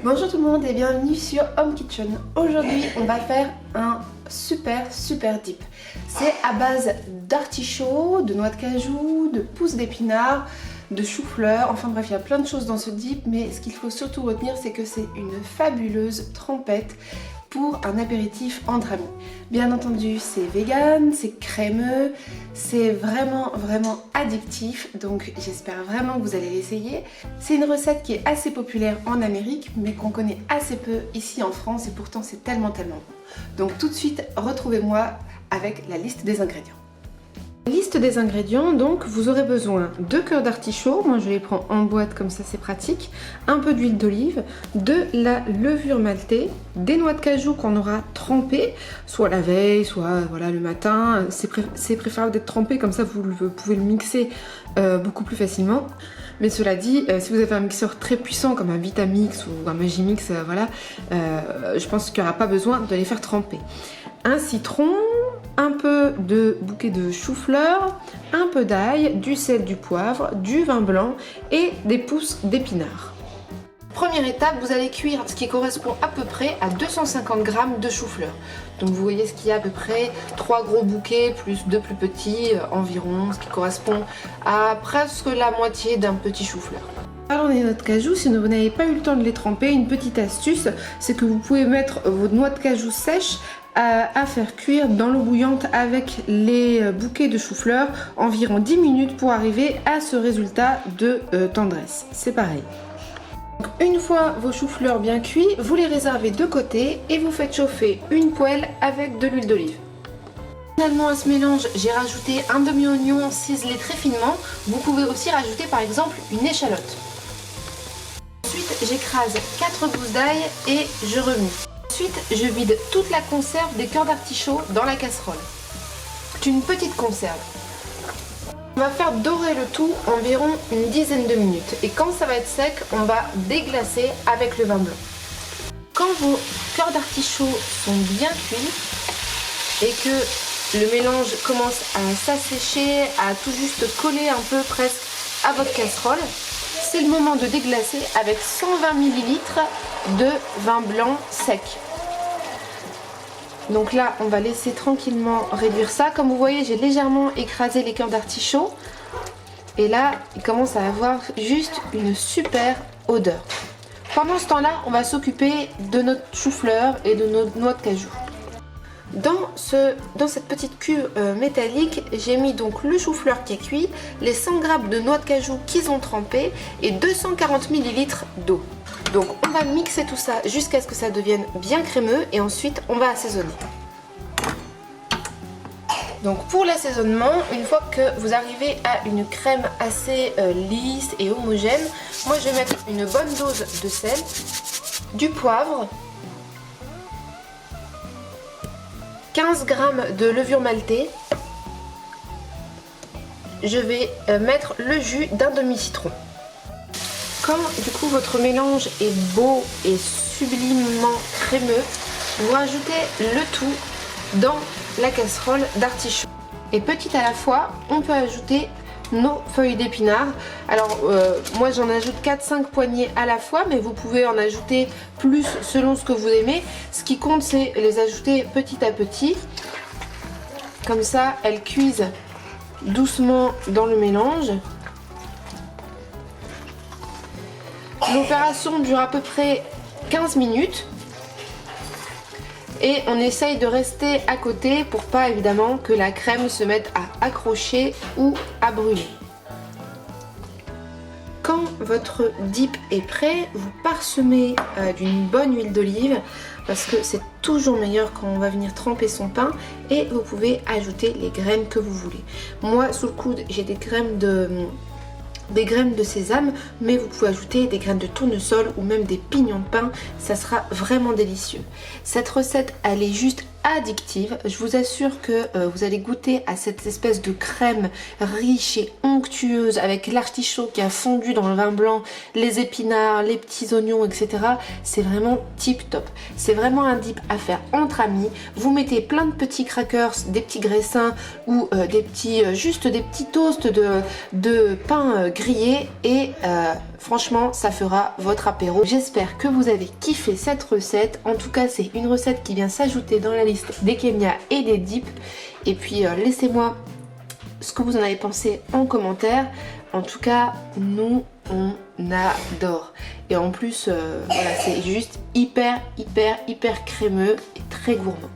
Bonjour tout le monde et bienvenue sur Home Kitchen. Aujourd'hui on va faire un super dip. C'est à base d'artichaut, de noix de cajou, de pousses d'épinards, de chou-fleur, enfin bref il y a plein de choses dans ce dip, mais ce qu'il faut surtout retenir c'est que c'est une fabuleuse trempette pour un apéritif entre amis. Bien entendu c'est vegan, c'est crémeux, c'est vraiment addictif, donc j'espère vraiment que vous allez l'essayer. C'est une recette qui est assez populaire en Amérique mais qu'on connaît assez peu ici en France et pourtant c'est tellement bon. Donc tout de suite retrouvez-moi avec la liste des ingrédients. Liste des ingrédients, donc vous aurez besoin de cœurs d'artichaut, moi je les prends en boîte comme ça c'est pratique, un peu d'huile d'olive, de la levure maltée, des noix de cajou qu'on aura trempées, soit la veille, soit voilà le matin, c'est préférable d'être trempé comme ça vous pouvez le mixer beaucoup plus facilement. Mais cela dit, si vous avez un mixeur très puissant comme un Vitamix ou un Magimix, voilà, je pense qu'il n'y aura pas besoin de les faire tremper. Un citron, un peu de bouquet de chou-fleur, un peu d'ail, du sel, du poivre, du vin blanc et des pousses d'épinards. Première étape, vous allez cuire ce qui correspond à peu près à 250 g de chou-fleur. Donc vous voyez ce qu'il y a à peu près 3 gros bouquets plus 2 plus petits environ, ce qui correspond à presque la moitié d'un petit chou-fleur. Parlons des noix de cajou, si vous n'avez pas eu le temps de les tremper, une petite astuce, c'est que vous pouvez mettre vos noix de cajou sèches à faire cuire dans l'eau bouillante avec les bouquets de chou-fleur environ 10 minutes pour arriver à ce résultat de tendresse. C'est pareil. Donc, une fois vos choux-fleurs bien cuits, vous les réservez de côté et vous faites chauffer une poêle avec de l'huile d'olive. Finalement à ce mélange, j'ai rajouté un demi-oignon ciselé très finement. Vous pouvez aussi rajouter par exemple une échalote. Ensuite, j'écrase 4 gousses d'ail et je remue. Ensuite, je vide toute la conserve des cœurs d'artichaut dans la casserole. C'est une petite conserve. On va faire dorer le tout environ une dizaine de minutes. Et quand ça va être sec, on va déglacer avec le vin blanc. Quand vos cœurs d'artichaut sont bien cuits et que le mélange commence à s'assécher, à tout juste coller un peu presque à votre casserole, c'est le moment de déglacer avec 120 ml de vin blanc sec. Donc là, on va laisser tranquillement réduire ça. Comme vous voyez, j'ai légèrement écrasé les cœurs d'artichaut. Et là, il commence à avoir juste une super odeur. Pendant ce temps-là, on va s'occuper de notre chou-fleur et de nos noix de cajou. Dans cette petite cuve métallique, j'ai mis donc le chou-fleur qui est cuit, les 100 g de noix de cajou qu'ils ont trempé et 240 ml d'eau. Donc on va mixer tout ça jusqu'à ce que ça devienne bien crémeux et ensuite on va assaisonner. Donc pour l'assaisonnement, une fois que vous arrivez à une crème assez lisse et homogène, moi je vais mettre une bonne dose de sel, du poivre, 15 g de levure maltée, je vais mettre le jus d'un demi-citron. Quand du coup votre mélange est beau et sublimement crémeux, vous rajoutez le tout dans la casserole d'artichaut. Et petit à la fois, on peut ajouter nos feuilles d'épinards. Alors moi j'en ajoute 4-5 poignées à la fois, mais vous pouvez en ajouter plus selon ce que vous aimez. Ce qui compte c'est les ajouter petit à petit. Comme ça elles cuisent doucement dans le mélange. L'opération dure à peu près 15 minutes. Et on essaye de rester à côté pour pas évidemment que la crème se mette à accrocher ou à brûler. Quand votre dip est prêt, vous parsemez d'une bonne huile d'olive parce que c'est toujours meilleur quand on va venir tremper son pain et vous pouvez ajouter les graines que vous voulez. Moi sous le coude j'ai des graines de sésame, mais vous pouvez ajouter des graines de tournesol ou même des pignons de pain, ça sera vraiment délicieux. Cette recette elle est juste addictive. Je vous assure que vous allez goûter à cette espèce de crème riche et onctueuse avec l'artichaut qui a fondu dans le vin blanc, les épinards, les petits oignons, etc. C'est vraiment tip top. C'est vraiment un dip à faire entre amis. Vous mettez plein de petits crackers, des petits graissins ou juste des petits toasts de pain grillé et franchement ça fera votre apéro. J'espère que vous avez kiffé cette recette. En tout cas c'est une recette qui vient s'ajouter dans la liste des Kenya et des dips. Et puis laissez-moi ce que vous en avez pensé en commentaire. En tout cas nous on adore. Et en plus voilà, c'est juste hyper crémeux et très gourmand.